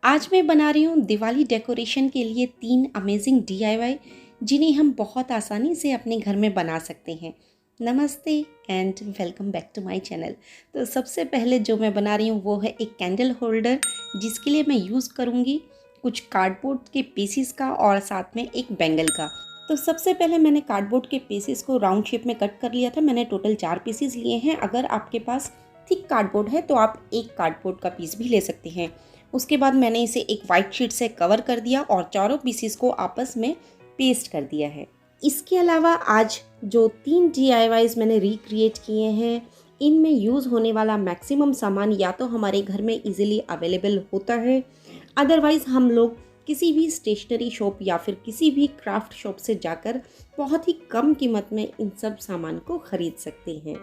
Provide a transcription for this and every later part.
आज मैं बना रही हूँ दिवाली डेकोरेशन के लिए 3 अमेजिंग डीआईवाई जिन्हें हम बहुत आसानी से अपने घर में बना सकते हैं। नमस्ते and welcome back to my channel. तो सबसे पहले जो मैं बना रही हूँ वो है एक कैंडल होल्डर, जिसके लिए मैं यूज़ करूँगी कुछ कार्डबोर्ड के पीसीस का और साथ में एक बैंगल का। तो सबसे पहले मैंने कार्डबोर्ड के पीसीस को राउंड शेप में कट कर लिया था। मैंने टोटल 4 पीसीस लिए हैं। अगर आपके पास थिक कार्डबोर्ड है तो आप एक कार्डबोर्ड का पीस भी ले सकते हैं। उसके बाद मैंने इसे एक वाइट शीट से कवर कर दिया और चारों पीसीस को आपस में पेस्ट कर दिया है। इसके अलावा आज जो 3 DIYs मैंने रिक्रिएट किए हैं, इनमें यूज़ होने वाला मैक्सिमम सामान या तो हमारे घर में इजीली अवेलेबल होता है, अदरवाइज़ हम लोग किसी भी स्टेशनरी शॉप या फिर किसी भी क्राफ्ट शॉप से जाकर बहुत ही कम कीमत में इन सब सामान को खरीद सकते हैं।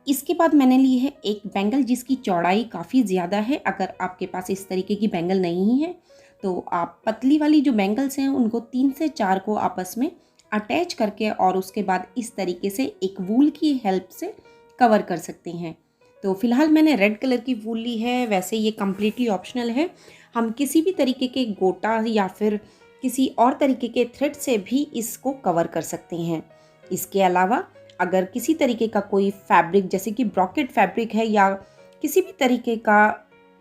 इसके बाद मैंने ली है एक बैंगल जिसकी चौड़ाई काफ़ी ज़्यादा है। अगर आपके पास इस तरीके की बैंगल नहीं है तो आप पतली वाली जो बैंगल्स हैं उनको 3 से 4 को आपस में अटैच करके और उसके बाद इस तरीके से एक वूल की हेल्प से कवर कर सकते हैं। तो फिलहाल मैंने रेड कलर की वूल ली है। वैसे ये कम्प्लीटली ऑप्शनल है। हम किसी भी तरीके के गोटा या फिर किसी और तरीके के थ्रेड से भी इसको कवर कर सकते हैं। इसके अलावा अगर किसी तरीके का कोई फैब्रिक जैसे कि ब्रॉकेट फैब्रिक है या किसी भी तरीके का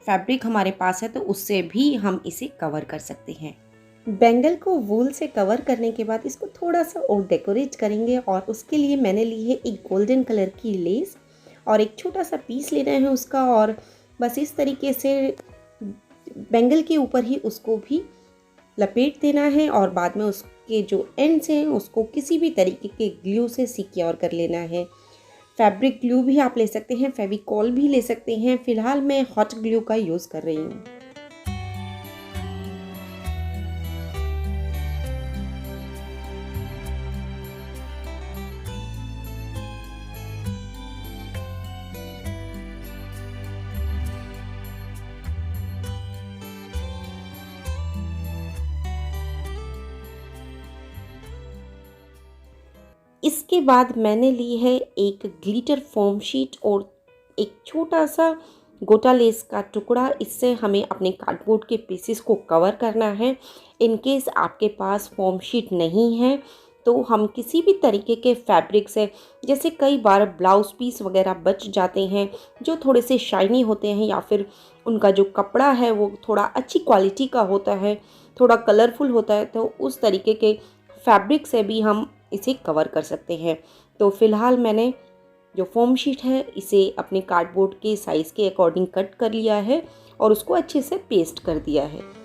फैब्रिक हमारे पास है तो उससे भी हम इसे कवर कर सकते हैं। बैंगल को वूल से कवर करने के बाद इसको थोड़ा सा और डेकोरेट करेंगे और उसके लिए मैंने ली है एक गोल्डन कलर की लेस और एक छोटा सा पीस लेना है उसका, और बस इस तरीके से बैंगल के ऊपर ही उसको भी लपेट देना है और बाद में उसके जो एंड्स हैं उसको किसी भी तरीके के ग्लू से सिक्योर कर लेना है। फैब्रिक ग्लू भी आप ले सकते हैं, फेविकॉल भी ले सकते हैं। फिलहाल मैं हॉट ग्लू का यूज़ कर रही हूँ। इसके बाद मैंने ली है एक ग्लिटर फोम शीट और एक छोटा सा गोटा लेस का टुकड़ा। इससे हमें अपने कार्डबोर्ड के पीसेस को कवर करना है। इन केस आपके पास फोम शीट नहीं है तो हम किसी भी तरीके के फैब्रिक से, जैसे कई बार ब्लाउज पीस वगैरह बच जाते हैं जो थोड़े से शाइनी होते हैं या फिर उनका जो कपड़ा है वो थोड़ा अच्छी क्वालिटी का होता है, थोड़ा कलरफुल होता है, तो उस तरीके के फैब्रिक से भी हम इसे कवर कर सकते हैं। तो फिलहाल मैंने जो फोम शीट है इसे अपने कार्डबोर्ड के साइज़ के अकॉर्डिंग कट कर लिया है और उसको अच्छे से पेस्ट कर दिया है।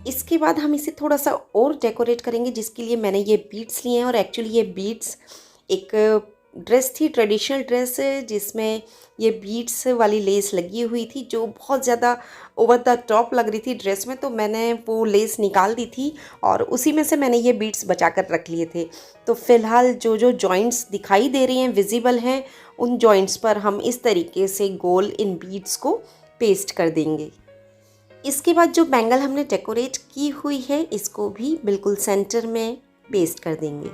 इसके बाद हम इसे थोड़ा सा और डेकोरेट करेंगे, जिसके लिए मैंने ये बीड्स लिए हैं। और एक्चुअली ये बीड्स एक ड्रेस थी, ट्रेडिशनल ड्रेस जिसमें ये बीड्स वाली लेस लगी हुई थी जो बहुत ज़्यादा ओवर द टॉप लग रही थी ड्रेस में। तो मैंने वो लेस निकाल दी थी और उसी में से मैंने ये बीड्स बचा कर रख लिए थे। तो फिलहाल जो जो जॉइंट्स दिखाई दे रही हैं, विजिबल हैं, उन जॉइंट्स पर हम इस तरीके से गोल इन बीड्स को पेस्ट कर देंगे। इसके बाद जो बैंगल हमने डेकोरेट की हुई है इसको भी बिल्कुल सेंटर में पेस्ट कर देंगे।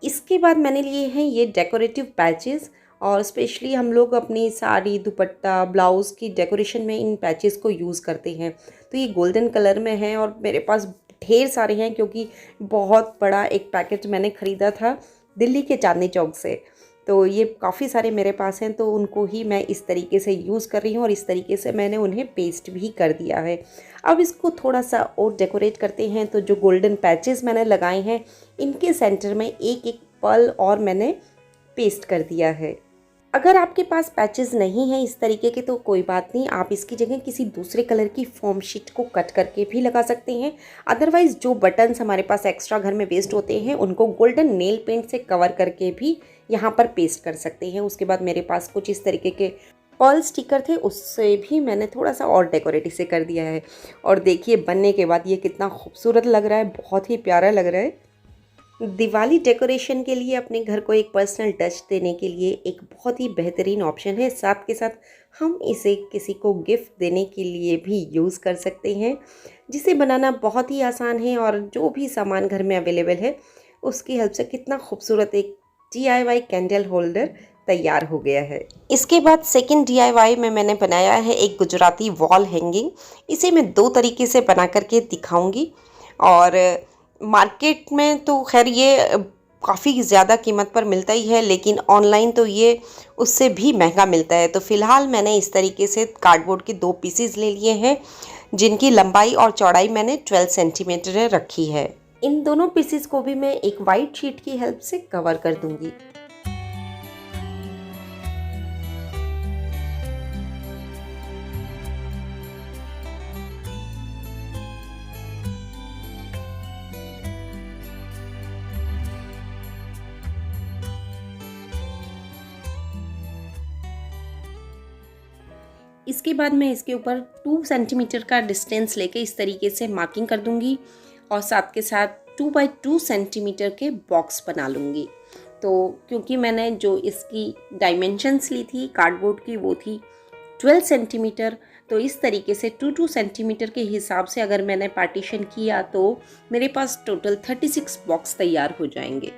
इसके बाद मैंने लिए हैं ये डेकोरेटिव पैचेस और स्पेशली हम लोग अपनी साड़ी, दुपट्टा, ब्लाउज़ की डेकोरेशन में इन पैचेस को यूज़ करते हैं। तो ये गोल्डन कलर में है और मेरे पास ढेर सारे हैं, क्योंकि बहुत बड़ा एक पैकेट मैंने ख़रीदा था दिल्ली के चांदनी चौक से। तो ये काफ़ी सारे मेरे पास हैं, तो उनको ही मैं इस तरीके से यूज़ कर रही हूँ और इस तरीके से मैंने उन्हें पेस्ट भी कर दिया है। अब इसको थोड़ा सा और डेकोरेट करते हैं। तो जो गोल्डन पैचेस मैंने लगाए हैं, इनके सेंटर में एक एक पर्ल और मैंने पेस्ट कर दिया है। अगर आपके पास पैचेस नहीं हैं इस तरीके के तो कोई बात नहीं, आप इसकी जगह किसी दूसरे कलर की फोम शीट को कट करके भी लगा सकते हैं। अदरवाइज़ जो बटन्स हमारे पास एक्स्ट्रा घर में वेस्ट होते हैं, उनको गोल्डन नेल पेंट से कवर करके भी यहाँ पर पेस्ट कर सकते हैं। उसके बाद मेरे पास कुछ इस तरीके के पर्ल स्टिकर थे, उससे भी मैंने थोड़ा सा और डेकोरेट इसे कर दिया है। और देखिए बनने के बाद ये कितना खूबसूरत लग रहा है, बहुत ही प्यारा लग रहा है। दिवाली डेकोरेशन के लिए अपने घर को एक पर्सनल टच देने के लिए एक बहुत ही बेहतरीन ऑप्शन है। साथ के साथ हम इसे किसी को गिफ्ट देने के लिए भी यूज़ कर सकते हैं, जिसे बनाना बहुत ही आसान है। और जो भी सामान घर में अवेलेबल है उसकी हेल्प से कितना खूबसूरत एक DIY कैंडल होल्डर तैयार हो गया है। इसके बाद सेकंड DIY में मैंने बनाया है एक गुजराती वॉल हैंगिंग। इसे मैं 2 तरीके से बना करके दिखाऊंगी। और मार्केट में तो खैर ये काफ़ी ज़्यादा कीमत पर मिलता ही है, लेकिन ऑनलाइन तो ये उससे भी महंगा मिलता है। तो फ़िलहाल मैंने इस तरीके से कार्डबोर्ड के 2 पीसेस ले लिए हैं, जिनकी लंबाई और चौड़ाई मैंने 12 सेंटीमीटर रखी है। इन दोनों पीसेस को भी मैं एक वाइट शीट की हेल्प से कवर कर दूंगी। इसके बाद मैं इसके ऊपर 2 सेंटीमीटर का डिस्टेंस लेके इस तरीके से मार्किंग कर दूंगी और साथ के साथ 2 बाई 2 सेंटीमीटर के बॉक्स बना लूँगी। तो क्योंकि मैंने जो इसकी डायमेंशंस ली थी कार्डबोर्ड की वो थी 12 सेंटीमीटर, तो इस तरीके से 2 सेंटीमीटर के हिसाब से अगर मैंने पार्टीशन किया तो मेरे पास टोटल 36 बॉक्स तैयार हो जाएंगे।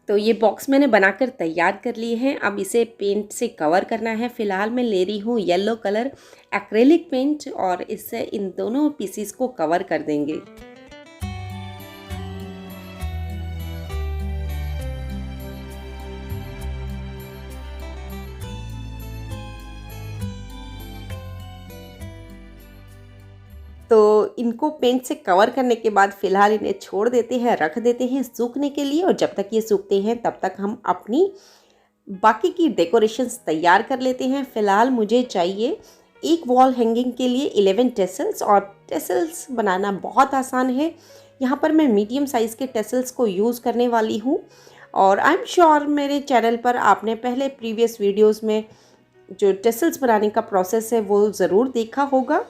तो ये बॉक्स मैंने बनाकर तैयार कर लिए हैं। अब इसे पेंट से कवर करना है। फ़िलहाल मैं ले रही हूँ येलो कलर एक्रेलिक पेंट और इससे इन दोनों पीसीस को कवर कर देंगे। तो इनको पेंट से कवर करने के बाद फ़िलहाल इन्हें छोड़ देते हैं, रख देते हैं सूखने के लिए। और जब तक ये सूखते हैं तब तक हम अपनी बाकी की डेकोरेशंस तैयार कर लेते हैं। फ़िलहाल मुझे चाहिए एक वॉल हैंगिंग के लिए 11 टेसल्स, और टेसल्स बनाना बहुत आसान है। यहाँ पर मैं मीडियम साइज़ के टेसल्स को यूज़ करने वाली हूँ। और आई एम श्योर मेरे चैनल पर आपने पहले प्रीवियस वीडियोज़ में जो टेसल्स बनाने का प्रोसेस है वो ज़रूर देखा होगा।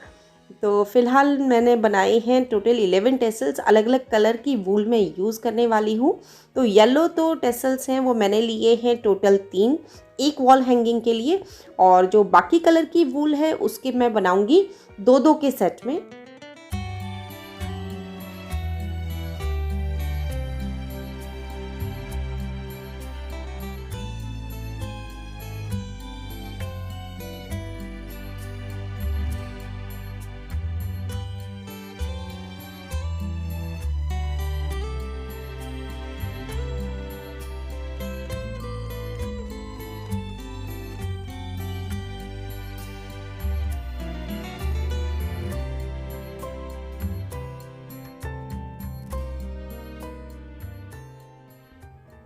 तो फ़िलहाल मैंने बनाए हैं टोटल 11 टेसल्स। अलग अलग कलर की वूल में यूज़ करने वाली हूँ। तो येलो तो टेसल्स हैं वो मैंने लिए हैं टोटल 3, एक वॉल हैंगिंग के लिए। और जो बाकी कलर की वूल है उसके मैं बनाऊँगी 2-2 के सेट में।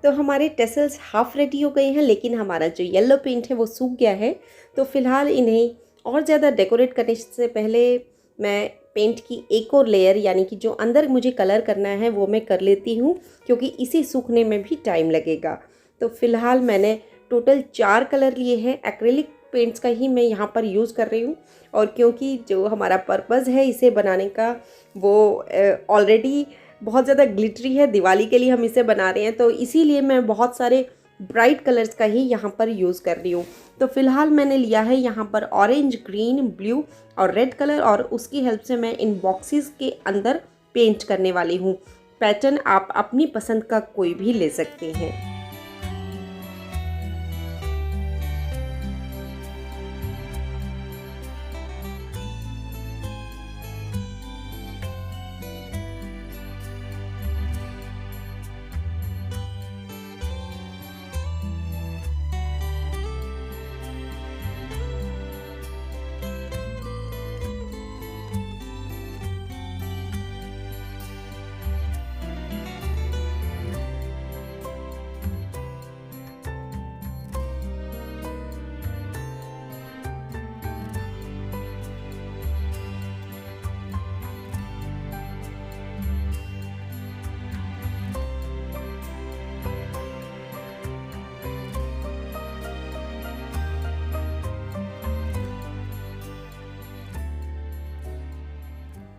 तो हमारे टेसल्स हाफ़ रेडी हो गए हैं, लेकिन हमारा जो येलो पेंट है वो सूख गया है। तो फ़िलहाल इन्हें और ज़्यादा डेकोरेट करने से पहले मैं पेंट की एक और लेयर यानी कि जो अंदर मुझे कलर करना है वो मैं कर लेती हूँ, क्योंकि इसे सूखने में भी टाइम लगेगा। तो फ़िलहाल मैंने टोटल 4 कलर लिए हैं। एक्रेलिक पेंट्स का ही मैं यहाँ पर यूज़ कर रही हूँ, और क्योंकि जो हमारा पर्पज़ है इसे बनाने का वो ऑलरेडी बहुत ज़्यादा ग्लिटरी है, दिवाली के लिए हम इसे बना रहे हैं, तो इसीलिए मैं बहुत सारे ब्राइट कलर्स का ही यहाँ पर यूज़ कर रही हूँ। तो फ़िलहाल मैंने लिया है यहाँ पर ऑरेंज, ग्रीन, ब्लू और रेड कलर, और उसकी हेल्प से मैं इन बॉक्सेस के अंदर पेंट करने वाली हूँ। पैटर्न आप अपनी पसंद का कोई भी ले सकते हैं।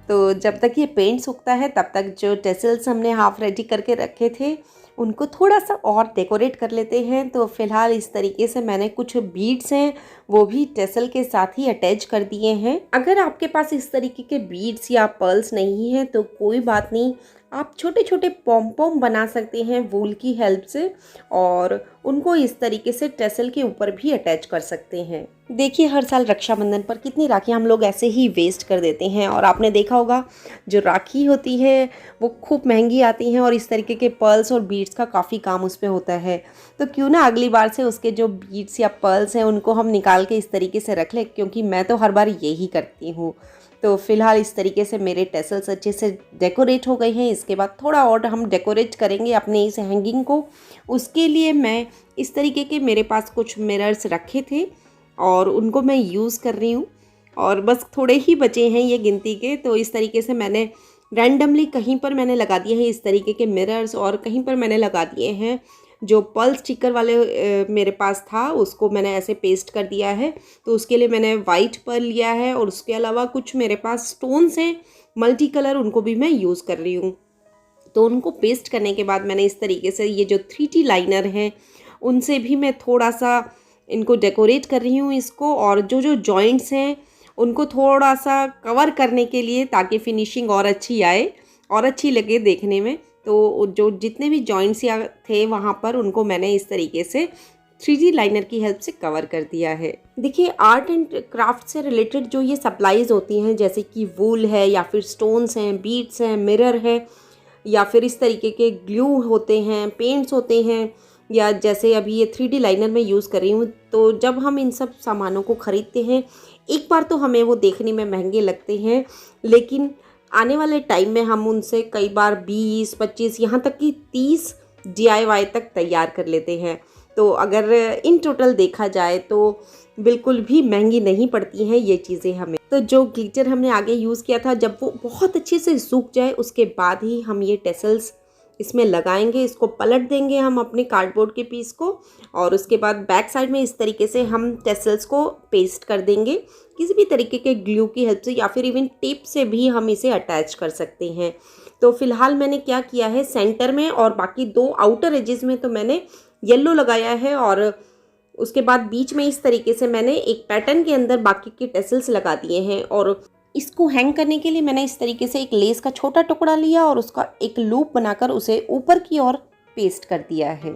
तो जब तक ये पेंट सूखता है तब तक जो टेसल्स हमने हाफ रेडी करके रखे थे उनको थोड़ा सा और डेकोरेट कर लेते हैं। तो फ़िलहाल इस तरीके से मैंने कुछ बीड्स हैं वो भी टेसल के साथ ही अटैच कर दिए हैं। अगर आपके पास इस तरीके के बीड्स या पर्ल्स नहीं हैं तो कोई बात नहीं, आप छोटे छोटे पॉम पॉम बना सकते हैं वूल की हेल्प से, और उनको इस तरीके से टेसल के ऊपर भी अटैच कर सकते हैं। देखिए हर साल रक्षाबंधन पर कितनी राखियाँ हम लोग ऐसे ही वेस्ट कर देते हैं, और आपने देखा होगा जो राखी होती है वो खूब महंगी आती हैं, और इस तरीके के पर्ल्स और बीड्स का काफ़ी काम उस पर होता है। तो क्यों ना अगली बार से उसके जो बीड्स या पर्ल्स हैं उनको हम निकाल के इस तरीके से रख लें, क्योंकि मैं तो हर बार यही करती हूँ। तो फ़िलहाल इस तरीके से मेरे टेसल्स अच्छे से डेकोरेट हो गए हैं। इसके बाद थोड़ा और हम डेकोरेट करेंगे अपने इस हैंगिंग को। उसके लिए मैं इस तरीके के मेरे पास कुछ मिरर्स रखे थे और उनको मैं यूज़ कर रही हूँ, और बस थोड़े ही बचे हैं ये गिनती के। तो इस तरीके से मैंने रैंडमली कहीं पर मैंने लगा दिए हैं इस तरीके के मिरर्स, और कहीं पर मैंने लगा दिए हैं जो पर्ल स्टिकर वाले मेरे पास था उसको मैंने ऐसे पेस्ट कर दिया है। तो उसके लिए मैंने वाइट पर्ल लिया है, और उसके अलावा कुछ मेरे पास स्टोन्स हैं मल्टी कलर, उनको भी मैं यूज़ कर रही हूँ। तो उनको पेस्ट करने के बाद मैंने इस तरीके से ये जो 3D लाइनर हैं उनसे भी मैं थोड़ा सा इनको डेकोरेट कर रही हूँ इसको, और जो जो जॉइंट्स हैं उनको थोड़ा सा कवर करने के लिए, ताकि फिनिशिंग और अच्छी आए और अच्छी लगे देखने में। तो जो जितने भी जॉइंट्स या थे वहाँ पर उनको मैंने इस तरीके से 3D लाइनर की हेल्प से कवर कर दिया है। देखिए आर्ट एंड क्राफ्ट से रिलेटेड जो ये सप्लाईज होती हैं, जैसे कि वूल है या फिर स्टोन्स हैं, बीड्स हैं, मिरर है, या फिर इस तरीके के ग्लू होते हैं, पेंट्स होते हैं, या जैसे अभी ये 3D लाइनर मैं यूज़ कर रही हूँ, तो जब हम इन सब सामानों को ख़रीदते हैं एक बार तो हमें वो देखने में महंगे लगते हैं, लेकिन आने वाले टाइम में हम उनसे कई बार 20, 25 यहाँ तक कि 30 DIY तक तैयार कर लेते हैं। तो अगर इन टोटल देखा जाए तो बिल्कुल भी महंगी नहीं पड़ती हैं ये चीज़ें हमें। तो जो ग्लिटर हमने आगे यूज़ किया था, जब वो बहुत अच्छे से सूख जाए उसके बाद ही हम ये टेसल्स इसमें लगाएंगे। इसको पलट देंगे हम अपने कार्डबोर्ड के पीस को, और उसके बाद बैक साइड में इस तरीके से हम टेसल्स को पेस्ट कर देंगे। किसी भी तरीके के ग्लू की हेल्प से या फिर इवन टेप से भी हम इसे अटैच कर सकते हैं। तो फिलहाल मैंने क्या किया है, सेंटर में और बाकी 2 आउटर एजेस में तो मैंने येलो लगाया है, और उसके बाद बीच में इस तरीके से मैंने एक पैटर्न के अंदर बाकी के टेसल्स लगा दिए हैं। और इसको हैंग करने के लिए मैंने इस तरीके से एक लेस का छोटा टुकड़ा लिया और उसका एक लूप बनाकर उसे ऊपर की ओर पेस्ट कर दिया है।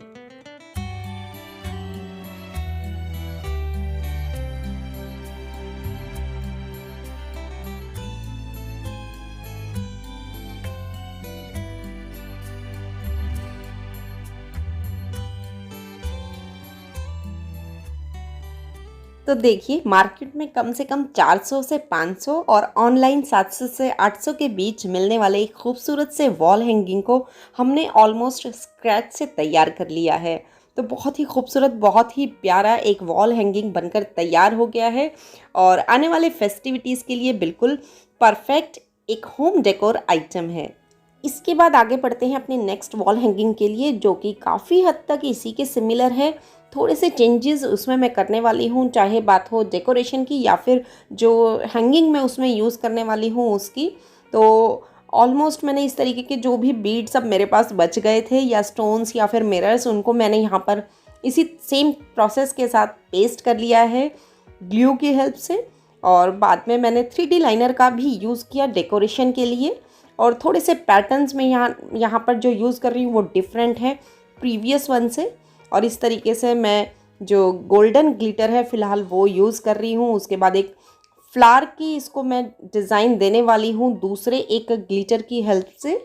तो देखिए मार्केट में कम से कम 400 से 500 और ऑनलाइन 700 से 800 के बीच मिलने वाले एक खूबसूरत से वॉल हैंगिंग को हमने ऑलमोस्ट स्क्रैच से तैयार कर लिया है। तो बहुत ही खूबसूरत, बहुत ही प्यारा एक वॉल हैंगिंग बनकर तैयार हो गया है और आने वाले फेस्टिविटीज़ के लिए बिल्कुल परफेक्ट एक होम डेकोर आइटम है। इसके बाद आगे बढ़ते हैं अपने नेक्स्ट वॉल हैंगिंग के लिए, जो कि काफ़ी हद तक इसी के सिमिलर है। थोड़े से चेंजेस उसमें मैं करने वाली हूँ, चाहे बात हो डेकोरेशन की या फिर जो हैंगिंग मैं उसमें यूज़ करने वाली हूँ उसकी। तो ऑलमोस्ट मैंने इस तरीके के जो भी बीड्स अब मेरे पास बच गए थे या स्टोन्स या फिर मिरर्स, उनको मैंने यहाँ पर इसी सेम प्रोसेस के साथ पेस्ट कर लिया है ग्लू की हेल्प से। और बाद में मैंने 3D लाइनर का भी यूज़ किया डेकोरेशन के लिए। और थोड़े से पैटर्न्स में यहाँ पर जो यूज़ कर रही हूँ वो डिफरेंट है प्रीवियस वन से। और इस तरीके से मैं जो गोल्डन ग्लिटर है फ़िलहाल वो यूज़ कर रही हूँ। उसके बाद एक फ्लावर की इसको मैं डिज़ाइन देने वाली हूँ दूसरे एक ग्लिटर की हेल्प से।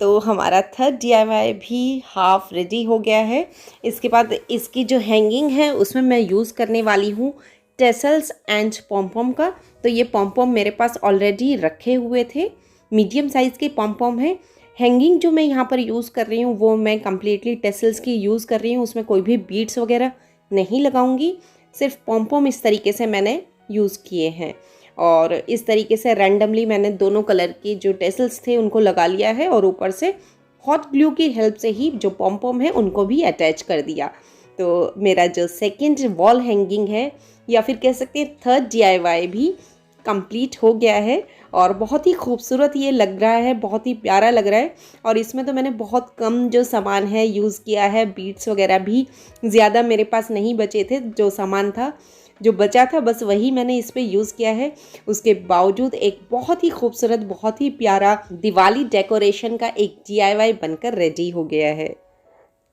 तो हमारा थर्ड DIY भी हाफ रेडी हो गया है। इसके बाद इसकी जो हैंगिंग है उसमें मैं यूज़ करने वाली हूँ टेसल्स एंड पॉम का। तो ये पॉम मेरे पास ऑलरेडी रखे हुए थे, मीडियम साइज़ के पॉम हैं। हैंगिंग जो मैं यहाँ पर यूज़ कर रही हूँ वो मैं कम्प्लीटली टेसल्स की यूज़ कर रही हूँ, उसमें कोई भी बीड्स वगैरह नहीं लगाऊंगी, सिर्फ पॉम इस तरीके से मैंने यूज़ किए हैं। और इस तरीके से रैंडमली मैंने दोनों कलर की जो टेसल्स थे उनको लगा लिया है और ऊपर से हॉट ग्लू की हेल्प से ही जो पॉम है उनको भी अटैच कर दिया। तो मेरा जो सेकंड वॉल हैंगिंग है या फिर कह सकते हैं थर्ड DIY भी कंप्लीट हो गया है और बहुत ही खूबसूरत ये लग रहा है, बहुत ही प्यारा लग रहा है। और इसमें तो मैंने बहुत कम जो सामान है यूज़ किया है, बीड्स वगैरह भी ज़्यादा मेरे पास नहीं बचे थे, जो सामान था जो बचा था बस वही मैंने इस पे यूज़ किया है। उसके बावजूद एक बहुत ही खूबसूरत, बहुत ही प्यारा दिवाली डेकोरेशन का एक DIY बनकर रेडी हो गया है।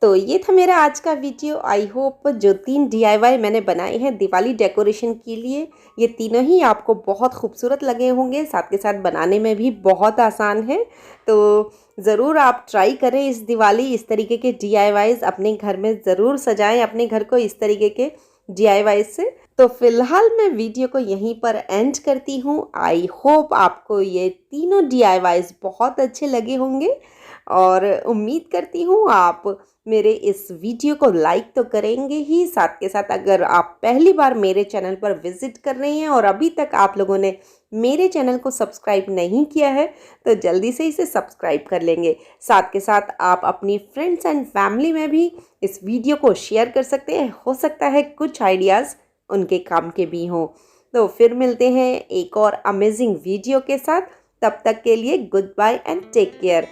तो ये था मेरा आज का वीडियो। आई होप जो 3 DIY मैंने बनाए हैं दिवाली डेकोरेशन के लिए, ये तीनों ही आपको बहुत खूबसूरत लगे होंगे, साथ के साथ बनाने में भी बहुत आसान है। तो ज़रूर आप ट्राई करें इस दिवाली, इस तरीके के DIYs अपने घर में ज़रूर सजाएं, अपने घर को इस तरीके के DIY से। तो फिलहाल मैं वीडियो को यहीं पर एंड करती हूँ। आई होप आपको ये तीनों DIYs बहुत अच्छे लगे होंगे और उम्मीद करती हूँ आप मेरे इस वीडियो को लाइक तो करेंगे ही, साथ के साथ अगर आप पहली बार मेरे चैनल पर विज़िट कर रहे हैं और अभी तक आप लोगों ने मेरे चैनल को सब्सक्राइब नहीं किया है तो जल्दी से इसे सब्सक्राइब कर लेंगे। साथ के साथ आप अपनी फ्रेंड्स एंड फैमिली में भी इस वीडियो को शेयर कर सकते हैं, हो सकता है कुछ आइडियाज़ उनके काम के भी हों। तो फिर मिलते हैं एक और अमेजिंग वीडियो के साथ, तब तक के लिए goodbye and take care.